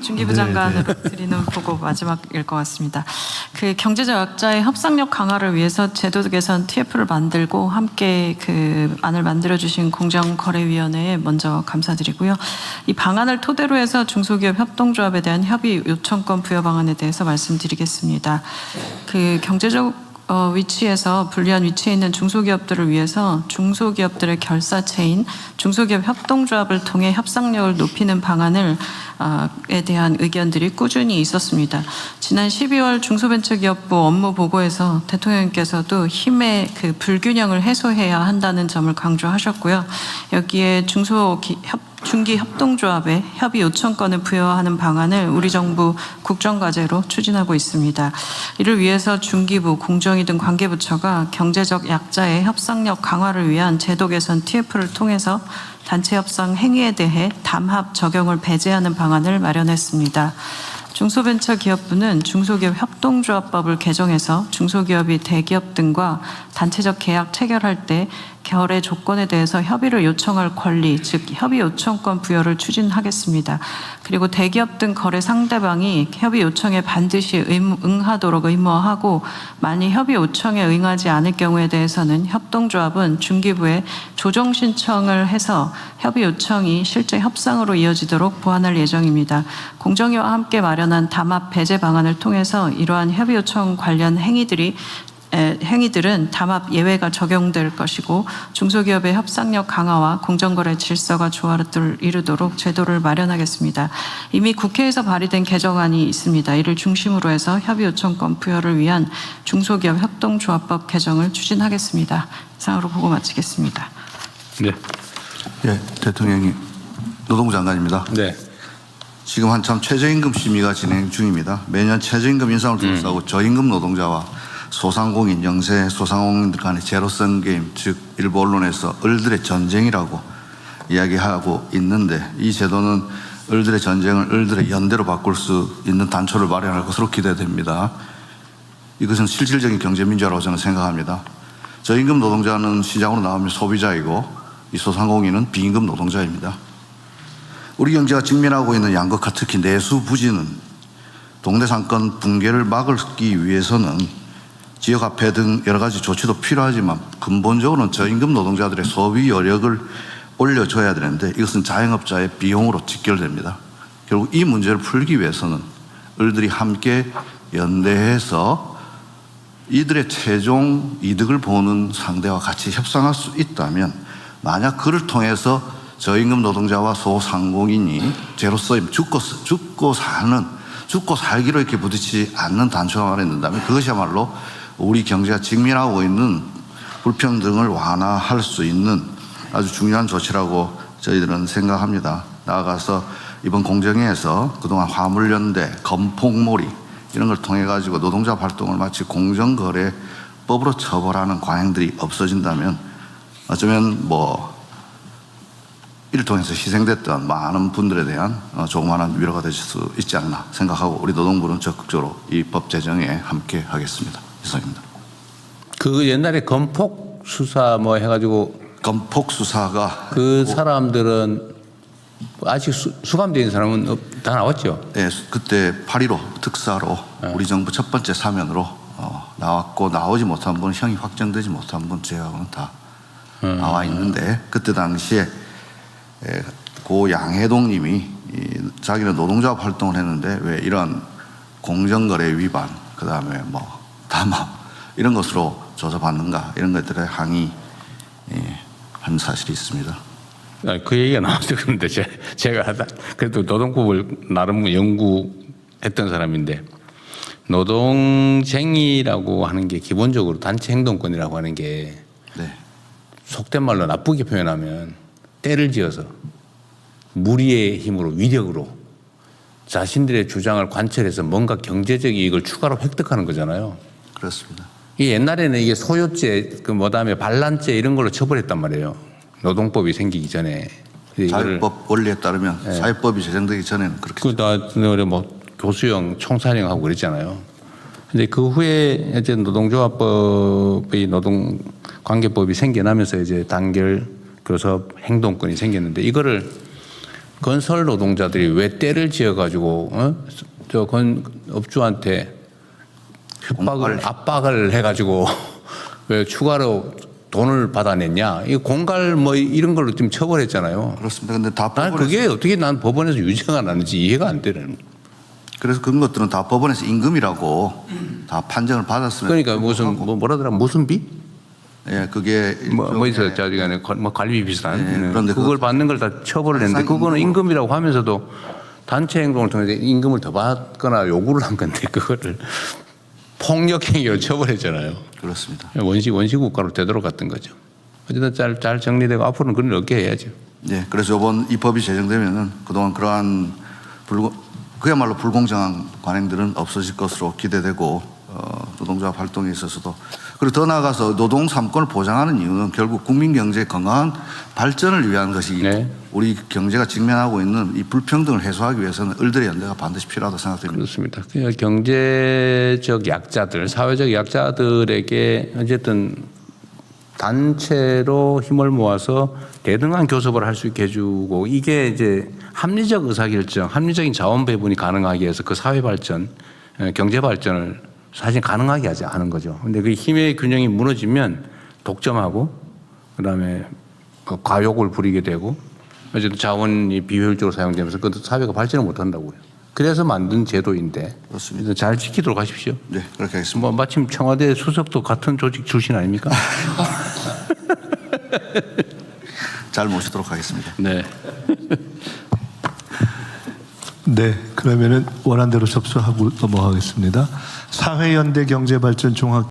중기부 장관으로 드리는 보고 마지막일 것 같습니다. 그 경제적 약자의 협상력 강화를 위해서 제도 개선 TF를 만들고 함께 그 안을 만들어주신 공정거래위원회에 먼저 감사드리고요. 이 방안을 토대로 해서 중소기업 협동조합에 대한 협의 요청권 부여 방안에 대해서 말씀드리겠습니다. 그 경제적 위치에서 불리한 위치에 있는 중소기업들을 위해서 중소기업들의 결사체인 중소기업 협동조합을 통해 협상력을 높이는 방안을 에 대한 의견들이 꾸준히 있었습니다. 지난 12월 중소벤처기업부 업무 보고에서 대통령께서도 힘의 그 불균형을 해소해야 한다는 점을 강조하셨고요. 여기에 중기 협동조합에 협의 요청권을 부여하는 방안을 우리 정부 국정과제로 추진하고 있습니다. 이를 위해서 중기부, 공정위 등 관계부처가 경제적 약자의 협상력 강화를 위한 제도 개선 TF를 통해서 단체 협상 행위에 대해 담합 적용을 배제하는 방안을 마련했습니다. 중소벤처기업부는 중소기업 협동조합법을 개정해서 중소기업이 대기업 등과 단체적 계약 체결할 때 거래 조건에 대해서 협의를 요청할 권리, 즉 협의 요청권 부여를 추진하겠습니다. 그리고 대기업 등 거래 상대방이 협의 요청에 반드시 응하도록 의무화하고 만일 협의 요청에 응하지 않을 경우에 대해서는 협동조합은 중기부에 조정 신청을 해서 협의 요청이 실제 협상으로 이어지도록 보완할 예정입니다. 공정위와 함께 마련한 담합 배제 방안을 통해서 이러한 협의 요청 관련 행위들은 담합 예외가 적용될 것이고 중소기업의 협상력 강화와 공정거래 질서가 조화를 이루도록 제도를 마련하겠습니다. 이미 국회에서 발의된 개정안이 있습니다. 이를 중심으로 해서 협의 요청권 부여를 위한 중소기업 협동조합법 개정을 추진하겠습니다. 이상으로 보고 마치겠습니다. 네. 예, 대통령님, 노동부 장관입니다. 네. 지금 한참 최저임금 심의가 진행 중입니다. 매년 최저임금 인상을 둘러싸고 저임금 노동자와 소상공인, 영세 소상공인들 간의 제로섬 게임, 즉 일부 언론에서 을들의 전쟁이라고 이야기하고 있는데 이 제도는 을들의 전쟁을 을들의 연대로 바꿀 수 있는 단초를 마련할 것으로 기대됩니다. 이것은 실질적인 경제민주화라고 저는 생각합니다. 저임금 노동자는 시장으로 나오면 소비자이고 이 소상공인은 비임금 노동자입니다. 우리 경제가 직면하고 있는 양극화, 특히 내수 부진은 동네 상권 붕괴를 막기 위해서는 지역화폐 등 여러 가지 조치도 필요하지만 근본적으로는 저임금 노동자들의 소비 여력을 올려줘야 되는데 이것은 자영업자의 비용으로 직결됩니다. 결국 이 문제를 풀기 위해서는 을들이 함께 연대해서 이들의 최종 이득을 보는 상대와 같이 협상할 수 있다면 만약 그를 통해서 저임금 노동자와 소상공인이 제로섬 죽고 살기로 이렇게 부딪히지 않는 단초가 마련된다면 그것이야말로 우리 경제가 직면하고 있는 불평등을 완화할 수 있는 아주 중요한 조치라고 저희들은 생각합니다. 나아가서 이번 공정위에서 그동안 화물연대, 건폭몰이 이런 걸 통해 가지고 노동자 활동을 마치 공정거래법으로 처벌하는 관행들이 없어진다면 어쩌면 이를 통해서 희생됐던 많은 분들에 대한 조그마한 위로가 되실 수 있지 않나 생각하고 우리 노동부는 적극적으로 이 법 제정에 함께 하겠습니다. 이상입니다. 그 옛날에 건폭 수사 해가지고 건폭 수사가 그 사람들은 아직 수감되어 있는 사람은 다 나왔죠? 네, 그때 8.15 특사로 우리 정부 첫 번째 사면으로 나왔고 나오지 못한 분, 형이 확정되지 못한 분 제하고는 다 나와 있는데 그때 당시에 고 양해동 님이 자기는 노동조합 활동을 했는데 왜 이런 공정거래 위반 그 다음에 담합 이런 것으로 조사받는가 이런 것들에 항의한 사실이 있습니다. 그 얘기가 나와서 그런데 제가 그래도 노동법을 나름 연구했던 사람인데 노동쟁의라고 하는 게 기본적으로 단체 행동권이라고 하는 게 네. 속된 말로 나쁘게 표현하면 때를 지어서 무리의 힘으로 위력으로 자신들의 주장을 관철해서 뭔가 경제적 이익을 추가로 획득하는 거잖아요. 그렇습니다. 옛날에는 이게 소요죄, 그다음에 반란죄 이런 걸로 처벌했단 말이에요. 노동법이 생기기 전에. 자유법 원리에 따르면 네. 사회법이 제정되기 전에는 그렇게. 그다 교수형, 총사령 하고 그랬잖아요. 근데 그 후에 이제 노동조합법이 노동관계법이 생겨나면서 이제 단결 교섭 행동권이 생겼는데 이거를 건설 노동자들이 왜 때를 지어가지고 저 건업주한테 압박을 해가지고 왜 추가로 돈을 받아냈냐? 이 공갈 뭐 이런 걸로 좀 처벌했잖아요. 그렇습니다. 근데 다 난 그게 어떻게 난 법원에서 유죄가 나는지 이해가 안 되는. 그래서 그런 것들은 다 법원에서 임금이라고 다 판정을 받았으면. 그러니까 무슨 뭐라더라 무슨 비? 예, 그게 뭐 있어 저기간에 뭐 관리비 비슷한. 네, 그런데 그걸 받는 걸 다 처벌을 했는데 그거는 임금이라고 하면서도 단체 행동을 통해서 임금을 더 받거나 요구를 한 건데 그거를 폭력행위로 처벌했잖아요. 그렇습니다. 원시 국가로 되도록 갔던 거죠. 어쨌든 잘 정리되고 앞으로는 그런 일 없게 해야죠. 네, 그래서 이번 이 법이 제정되면은 그동안 그러한 그야말로 불공정한 관행들은 없어질 것으로 기대되고 노동조합 활동에 있어서도 그리고 더 나아가서 노동 3권을 보장하는 이유는 결국 국민 경제의 건강한 발전을 위한 것이기 때문에 네. 우리 경제가 직면하고 있는 이 불평등을 해소하기 위해서는 을들의 연대가 반드시 필요하다고 생각됩니다. 그렇습니다. 그러니까 경제적 약자들, 사회적 약자들에게 어쨌든 단체로 힘을 모아서 대등한 교섭을 할 수 있게 해주고 이게 이제 합리적 의사결정, 합리적인 자원 배분이 가능하게 해서 그 사회 발전, 경제 발전을 사실 가능하게 하는 거죠. 근데 그 힘의 균형이 무너지면 독점하고 그다음에 과욕을 부리게 되고 어쨌든 자원이 비효율적으로 사용되면서 그 사회가 발전을 못 한다고요. 그래서 만든 제도인데 그렇습니다. 잘 지키도록 하십시오. 네, 그렇게 하겠습니다. 뭐 마침 청와대 수석도 같은 조직 출신 아닙니까? 잘 모시도록 하겠습니다. 네. 네, 그러면은 원안대로 접수하고 넘어가겠습니다. 사회연대 경제발전 종합